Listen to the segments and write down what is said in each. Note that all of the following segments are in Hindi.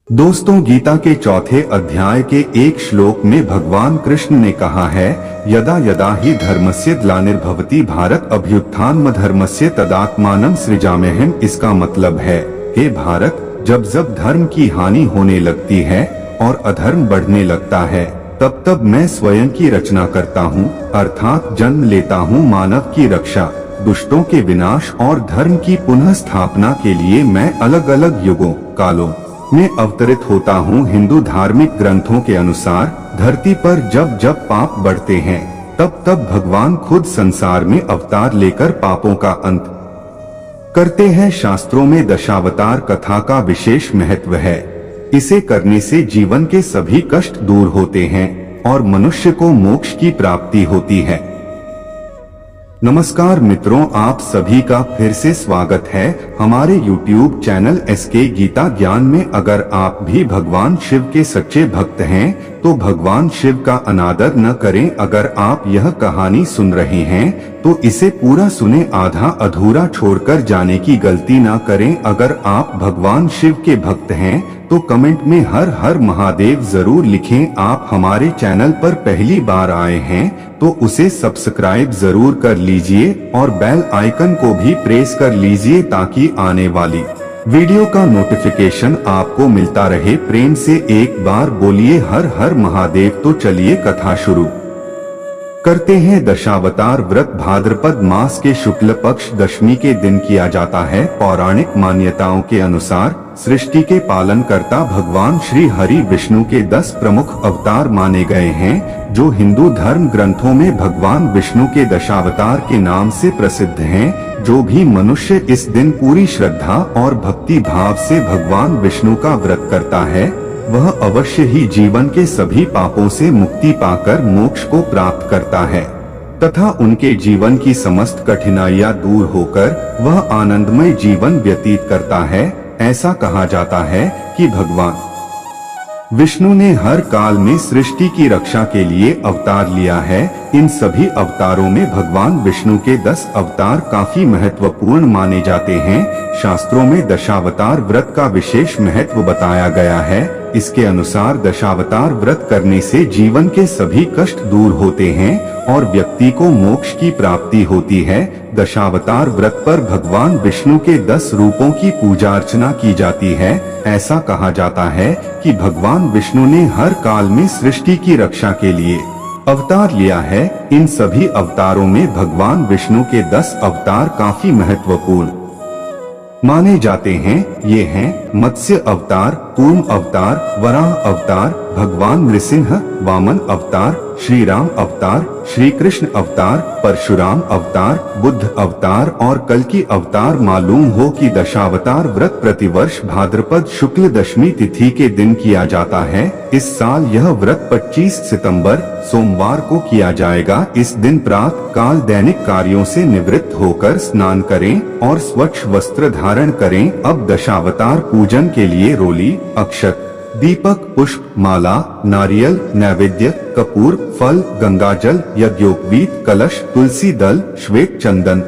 दोस्तों, गीता के चौथे अध्याय के एक श्लोक में भगवान कृष्ण ने कहा है, यदा यदा ही धर्मस्य ग्लानिर्भवति भारत अभ्युत्थानमधर्मस्य तदात्मानं सृजाम्यहम्। इसका मतलब है, हे भारत, जब जब धर्म की हानि होने लगती है और अधर्म बढ़ने लगता है, तब तब मैं स्वयं की रचना करता हूँ, अर्थात जन्म लेता हूँ मानव की रक्षा, दुष्टों के विनाश और धर्म की पुनः स्थापना के लिए मैं अलग अलग युगों कालों में अवतरित होता हूँ। हिंदू धार्मिक ग्रंथों के अनुसार धरती पर जब जब पाप बढ़ते हैं, तब तब भगवान खुद संसार में अवतार लेकर पापों का अंत करते हैं। शास्त्रों में दशावतार कथा का विशेष महत्व है। इसे करने से जीवन के सभी कष्ट दूर होते हैं और मनुष्य को मोक्ष की प्राप्ति होती है। नमस्कार मित्रों, आप सभी का फिर से स्वागत है हमारे YouTube चैनल SK गीता ज्ञान में। अगर आप भी भगवान शिव के सच्चे भक्त हैं, तो भगवान शिव का अनादर न करें। अगर आप यह कहानी सुन रहे हैं, तो इसे पूरा सुने, आधा अधूरा छोड़कर जाने की गलती न करें। अगर आप भगवान शिव के भक्त हैं, तो कमेंट में हर हर महादेव जरूर लिखें। आप हमारे चैनल पर पहली बार आए हैं, तो उसे सब्सक्राइब जरूर कर लीजिए और बेल आइकन को भी प्रेस कर लीजिए, ताकि आने वाली वीडियो का नोटिफिकेशन आपको मिलता रहे। प्रेम से एक बार बोलिए हर हर महादेव। तो चलिए कथा शुरू करते हैं। दशावतार व्रत भाद्रपद मास के शुक्ल पक्ष दशमी के दिन किया जाता है। पौराणिक मान्यताओं के अनुसार सृष्टि के पालन करता भगवान श्री हरि विष्णु के 10 प्रमुख अवतार माने गए हैं, जो हिंदू धर्म ग्रंथों में भगवान विष्णु के दशावतार के नाम से प्रसिद्ध हैं। जो भी मनुष्य इस दिन पूरी श्रद्धा और भक्ति भाव से भगवान विष्णु का व्रत करता है, वह अवश्य ही जीवन के सभी पापों से मुक्ति पाकर मोक्ष को प्राप्त करता है तथा उनके जीवन की समस्त कठिनाइयां दूर होकर वह आनंदमय जीवन व्यतीत करता है। ऐसा कहा जाता है कि भगवान विष्णु ने हर काल में सृष्टि की रक्षा के लिए अवतार लिया है। इन सभी अवतारों में भगवान विष्णु के 10 अवतार काफी महत्वपूर्ण माने जाते हैं। शास्त्रों में दशावतार व्रत का विशेष महत्व बताया गया है। इसके अनुसार दशावतार व्रत करने से जीवन के सभी कष्ट दूर होते हैं और व्यक्ति को मोक्ष की प्राप्ति होती है। दशावतार व्रत पर भगवान विष्णु के 10 रूपों की पूजा अर्चना की जाती है। ऐसा कहा जाता है कि भगवान विष्णु ने हर काल में सृष्टि की रक्षा के लिए अवतार लिया है। इन सभी अवतारों में भगवान विष्णु के 10 अवतार काफी महत्वपूर्ण माने जाते हैं। ये हैं मत्स्य अवतार, कूर्म अवतार, वराह अवतार, भगवान नृसिंह, वामन अवतार, श्री राम अवतार, श्री कृष्ण अवतार, परशुराम अवतार, बुद्ध अवतार और कल्कि अवतार। मालूम हो कि दशावतार व्रत प्रतिवर्ष भाद्रपद शुक्ल दशमी तिथि के दिन किया जाता है। इस साल यह व्रत 25 सितंबर सोमवार को किया जाएगा। इस दिन प्रातः काल दैनिक कार्यों से निवृत्त होकर स्नान करें और स्वच्छ वस्त्र धारण करें। अब दशावतार पूजन के लिए रोली, अक्षत, दीपक, पुष्प, माला, नारियल, नैवेद्य, कपूर, फल, गंगाजल, यज्ञोपवीत, कलश, तुलसी दल, श्वेत चंदन,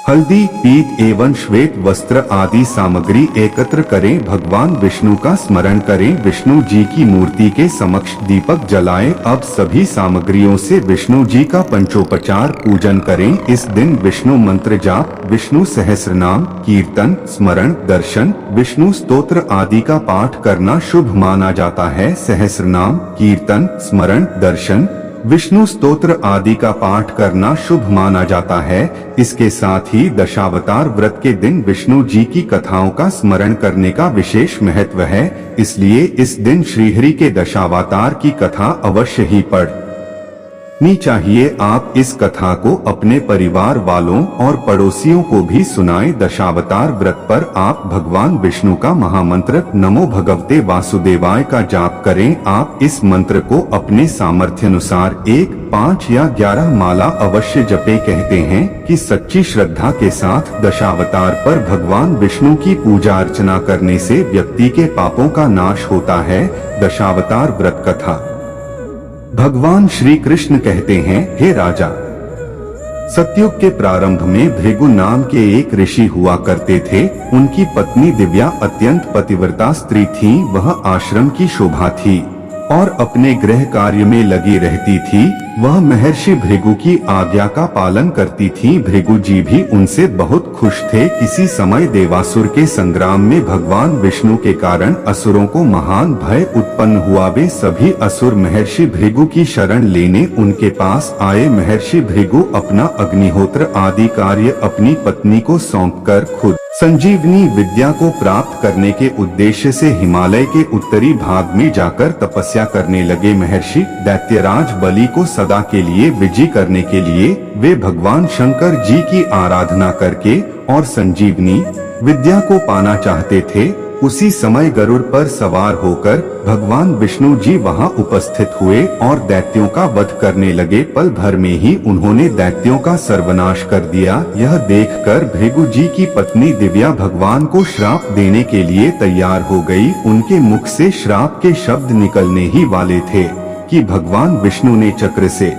हल्दी, पीत एवं श्वेत वस्त्र आदि सामग्री एकत्र करें। भगवान विष्णु का स्मरण करें। विष्णु जी की मूर्ति के समक्ष दीपक जलाएं। अब सभी सामग्रियों से विष्णु जी का पंचोपचार पूजन करें। इस दिन विष्णु मंत्र जाप, विष्णु सहस्रनाम, कीर्तन, स्मरण, दर्शन, विष्णु स्तोत्र आदि का पाठ करना शुभ माना जाता है। सहस्रनाम, कीर्तन, स्मरण, दर्शन, विष्णु स्तोत्र आदि का पाठ करना शुभ माना जाता है। इसके साथ ही दशावतार व्रत के दिन विष्णु जी की कथाओं का स्मरण करने का विशेष महत्व है। इसलिए इस दिन श्रीहरि के दशावतार की कथा अवश्य ही पढ़नी चाहिए। आप इस कथा को अपने परिवार वालों और पड़ोसियों को भी सुनाएं। दशावतार व्रत पर आप भगवान विष्णु का महामंत्र नमो भगवते वासुदेवाय का जाप करें। आप इस मंत्र को अपने सामर्थ्य अनुसार 1, 5 या 11 माला अवश्य जपे। कहते हैं कि सच्ची श्रद्धा के साथ दशावतार पर भगवान विष्णु की पूजा अर्चना करने से व्यक्ति के पापों का नाश होता है। दशावतार व्रत कथा। भगवान श्री कृष्ण कहते हैं, हे राजा, सतयुग के प्रारंभ में भृगु नाम के एक ऋषि हुआ करते थे। उनकी पत्नी दिव्या अत्यंत पतिव्रता स्त्री थी। वह आश्रम की शोभा थी और अपने गृह कार्य में लगी रहती थी। वह महर्षि भृगु की आज्ञा का पालन करती थी। भृगु जी भी उनसे बहुत खुश थे। किसी समय देवासुर के संग्राम में भगवान विष्णु के कारण असुरों को महान भय उत्पन्न हुआ। वे सभी असुर महर्षि भृगु की शरण लेने उनके पास आए। महर्षि भृगु अपना अग्निहोत्र आदि कार्य अपनी पत्नी को सौंपकर खुद संजीवनी विद्या को प्राप्त करने के उद्देश्य से हिमालय के उत्तरी भाग में जाकर तपस्या करने लगे। महर्षि दैत्यराज बलि को सदा के लिए विजयी करने के लिए वे भगवान शंकर जी की आराधना करके और संजीवनी विद्या को पाना चाहते थे। उसी समय गरुड़ पर सवार होकर भगवान विष्णु जी वहां उपस्थित हुए और दैत्यों का वध करने लगे। पल भर में ही उन्होंने दैत्यों का सर्वनाश कर दिया। यह देखकर भृगु जी की पत्नी दिव्या भगवान को श्राप देने के लिए तैयार हो गई। उनके मुख से श्राप के शब्द निकलने ही वाले थे कि भगवान विष्णु ने चक्र से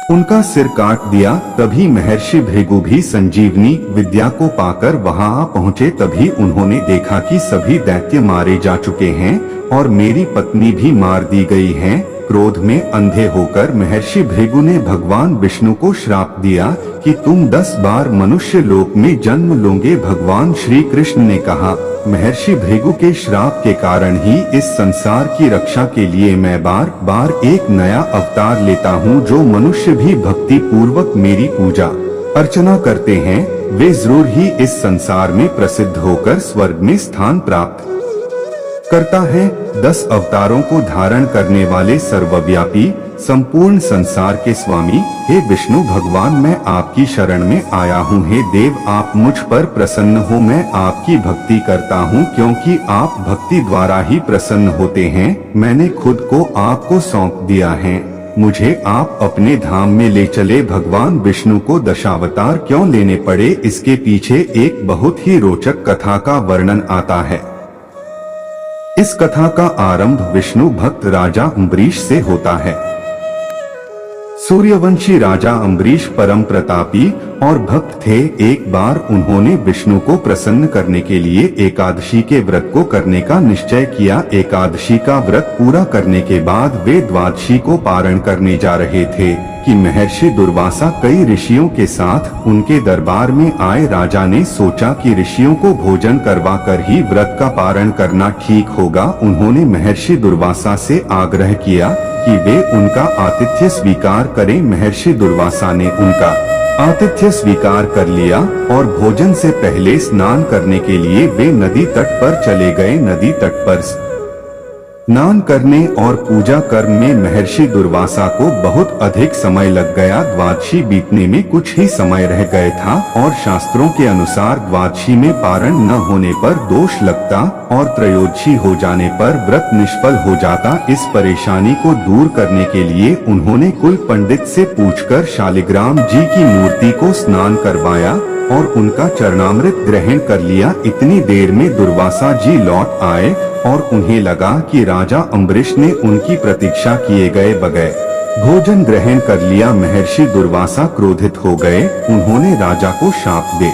उनका सिर काट दिया। तभी महर्षि भृगु भी संजीवनी विद्या को पाकर वहां आ पहुँचे। तभी उन्होंने देखा कि सभी दैत्य मारे जा चुके हैं और मेरी पत्नी भी मार दी गई है। क्रोध में अंधे होकर महर्षि भृगु ने भगवान विष्णु को श्राप दिया कि तुम 10 बार मनुष्य लोक में जन्म लोगे। भगवान श्री कृष्ण ने कहा, महर्षि भृगु के श्राप के कारण ही इस संसार की रक्षा के लिए मैं बार बार एक नया अवतार लेता हूँ। जो मनुष्य भी भक्ति पूर्वक मेरी पूजा अर्चना करते हैं वे जरूर ही इस संसार में प्रसिद्ध होकर स्वर्ग में स्थान प्राप्त करता है। 10 अवतारों को धारण करने वाले सर्वव्यापी संपूर्ण संसार के स्वामी हे विष्णु भगवान, मैं आपकी शरण में आया हूँ। हे देव, आप मुझ पर प्रसन्न हो। मैं आपकी भक्ति करता हूँ क्योंकि आप भक्ति द्वारा ही प्रसन्न होते हैं। मैंने खुद को आपको सौंप दिया है। मुझे आप अपने धाम में ले चले। भगवान विष्णु को दशावतार क्यों लेने पड़े, इसके पीछे एक बहुत ही रोचक कथा का वर्णन आता है। इस कथा का आरंभ विष्णु भक्त राजा अम्बरीश से होता है। सूर्यवंशी राजा अम्बरीश परम प्रतापी और भक्त थे। एक बार उन्होंने विष्णु को प्रसन्न करने के लिए एकादशी के व्रत को करने का निश्चय किया। एकादशी का व्रत पूरा करने के बाद वे द्वादशी को पारण करने जा रहे थे कि महर्षि दुर्वासा कई ऋषियों के साथ उनके दरबार में आए। राजा ने सोचा कि ऋषियों को भोजन करवाकर ही व्रत का पारण करना ठीक होगा। उन्होंने महर्षि दुर्वासा से आग्रह किया कि वे उनका आतिथ्य स्वीकार करें। महर्षि दुर्वासा ने उनका आतिथ्य स्वीकार कर लिया और भोजन से पहले स्नान करने के लिए वे नदी तट पर चले गए। नदी तट पर स्नान करने और पूजा कर्म में महर्षि दुर्वासा को बहुत अधिक समय लग गया। द्वादशी बीतने में कुछ ही समय रह गए था और शास्त्रों के अनुसार द्वादशी में पारण न होने पर दोष लगता और त्रयोदशी हो जाने पर व्रत निष्फल हो जाता। इस परेशानी को दूर करने के लिए उन्होंने कुल पंडित से पूछकर शालिग्राम जी की मूर्ति को स्नान करवाया और उनका चरणामृत ग्रहण कर लिया। इतनी देर में दुर्वासा जी लौट आए और उन्हें लगा कि राजा अम्बरीश ने उनकी प्रतीक्षा किए गए बगैर भोजन ग्रहण कर लिया। महर्षि दुर्वासा क्रोधित हो गए। उन्होंने राजा को शाप दे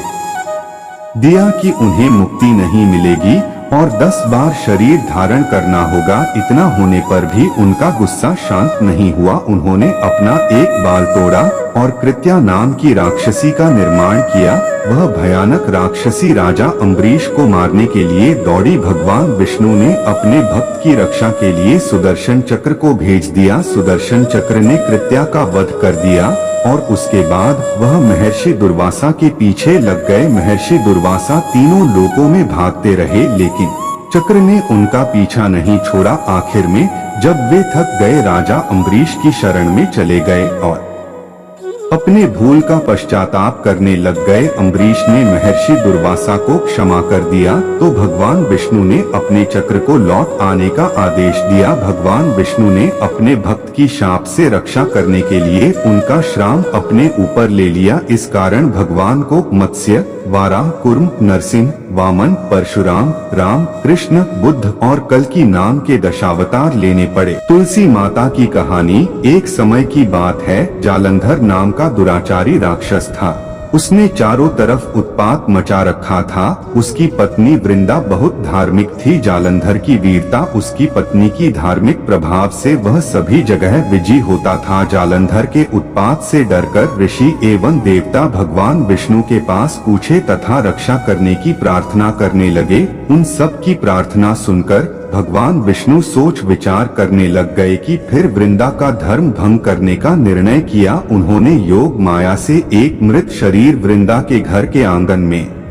दिया कि उन्हें मुक्ति नहीं मिलेगी और 10 बार शरीर धारण करना होगा। इतना होने पर भी उनका गुस्सा शांत नहीं हुआ। उन्होंने अपना एक बाल तोड़ा और कृत्या नाम की राक्षसी का निर्माण किया। वह भयानक राक्षसी राजा अम्बरीश को मारने के लिए दौड़ी। भगवान विष्णु ने अपने भक्त की रक्षा के लिए सुदर्शन चक्र को भेज दिया। सुदर्शन चक्र ने कृत्या का वध कर दिया और उसके बाद वह महर्षि दुर्वासा के पीछे लग गए। महर्षि दुर्वासा तीनों लोकों में भागते रहे लेकिन चक्र ने उनका पीछा नहीं छोड़ा। आखिर में जब वे थक गए राजा अम्बरीश की शरण में चले गए और अपने भूल का पश्चाताप करने लग गए। अम्बरीश ने महर्षि दुर्वासा को क्षमा कर दिया तो भगवान विष्णु ने अपने चक्र को लौट आने का आदेश दिया। भगवान विष्णु ने अपने भक्त की शाप से रक्षा करने के लिए उनका श्राप अपने ऊपर ले लिया। इस कारण भगवान को मत्स्य वाराह, कुर्म, नरसिंह, वामन, परशुराम, राम, कृष्ण, बुद्ध और कल्कि नाम के दशावतार लेने पड़े। तुलसी माता की कहानी एक समय की बात है। जालंधर नाम का दुराचारी राक्षस था। उसने चारों तरफ उत्पात मचा रखा था। उसकी पत्नी वृंदा बहुत धार्मिक थी। जालंधर की वीरता, उसकी पत्नी की धार्मिक प्रभाव से वह सभी जगह विजयी होता था। जालंधर के उत्पात से डरकर ऋषि एवं देवता भगवान विष्णु के पास पूछे तथा रक्षा करने की प्रार्थना करने लगे। उन सब की प्रार्थना सुनकर भगवान विष्णु सोच विचार करने लग गए कि फिर वृंदा का धर्म भंग करने का निर्णय किया। उन्होंने योग माया से एक मृत शरीर वृंदा के घर के आंगन में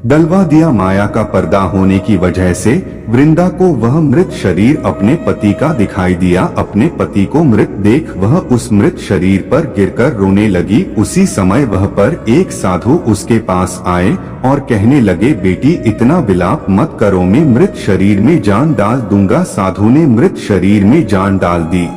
डलवा दिया। माया का पर्दा होने की वजह से वृंदा को वह मृत शरीर अपने पति का दिखाई दिया। अपने पति को मृत देख वह उस मृत शरीर पर गिरकर रोने लगी। उसी समय वह पर एक साधु उसके पास आए और कहने लगे, बेटी इतना विलाप मत करो, मैं मृत शरीर में जान डाल दूंगा। साधु ने मृत शरीर में जान डाल दी।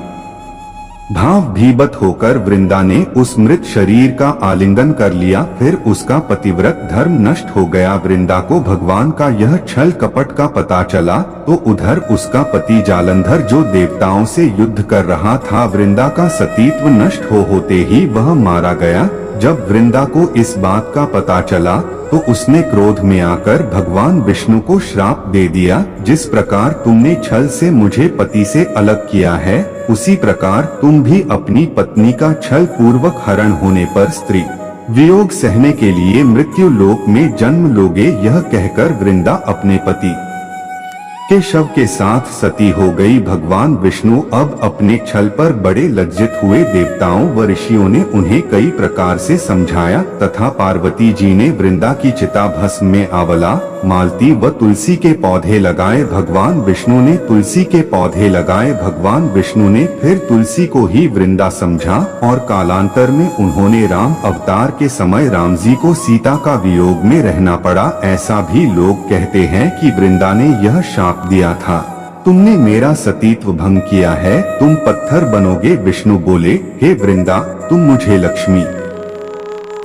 भाव भीबत होकर वृंदा ने उस मृत शरीर का आलिंगन कर लिया। फिर उसका पतिव्रत धर्म नष्ट हो गया। वृंदा को भगवान का यह छल कपट का पता चला तो उधर उसका पति जालंधर जो देवताओं से युद्ध कर रहा था, वृंदा का सतीत्व नष्ट होते ही वह मारा गया। जब वृंदा को इस बात का पता चला तो उसने क्रोध में आकर भगवान विष्णु को श्राप दे दिया, जिस प्रकार तुमने छल से मुझे पति से अलग किया है, उसी प्रकार तुम भी अपनी पत्नी का छल पूर्वक हरण होने पर स्त्री वियोग सहने के लिए मृत्यु लोक में जन्म लोगे। यह कहकर वृंदा अपने पति के शव के साथ सती हो गई। भगवान विष्णु अब अपने छल पर बड़े लज्जित हुए। देवताओं व ऋषियों ने उन्हें कई प्रकार से समझाया तथा पार्वती जी ने वृंदा की चिता भस्म में आंवला, मालती व तुलसी के पौधे लगाए। भगवान विष्णु ने तुलसी के पौधे लगाए। भगवान विष्णु ने फिर तुलसी को ही वृंदा समझा और कालांतर में उन्होंने राम अवतार के समय राम जी को सीता का वियोग में रहना पड़ा। ऐसा भी लोग कहते हैं कि वृंदा ने यह शाप दिया था, तुमने मेरा सतीत्व भंग किया है, तुम पत्थर बनोगे। विष्णु बोले, हे वृंदा, तुम मुझे लक्ष्मी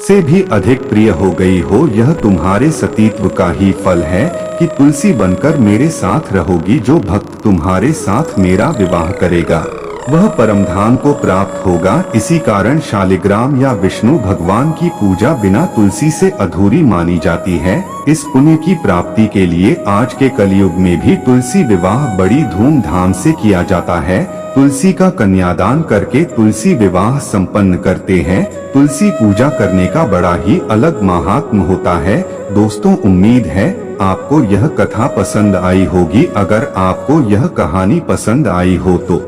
से भी अधिक प्रिय हो गई हो। यह तुम्हारे सतीत्व का ही फल है कि तुलसी बनकर मेरे साथ रहोगी। जो भक्त तुम्हारे साथ मेरा विवाह करेगा वह परमधाम को प्राप्त होगा। इसी कारण शालिग्राम या विष्णु भगवान की पूजा बिना तुलसी से अधूरी मानी जाती है। इस पुण्य की प्राप्ति के लिए आज के कलयुग में भी तुलसी विवाह बड़ी धूमधाम से किया जाता है। तुलसी का कन्यादान करके तुलसी विवाह संपन्न करते हैं। तुलसी पूजा करने का बड़ा ही अलग महात्म्य होता है। दोस्तों, उम्मीद है आपको यह कथा पसंद आई होगी। अगर आपको यह कहानी पसंद आई हो तो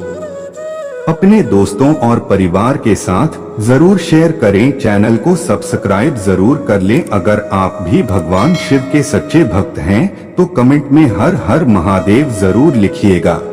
अपने दोस्तों और परिवार के साथ जरूर शेयर करें। चैनल को सब्सक्राइब जरूर कर लें। अगर आप भी भगवान शिव के सच्चे भक्त हैं तो कमेंट में हर हर महादेव जरूर लिखिएगा।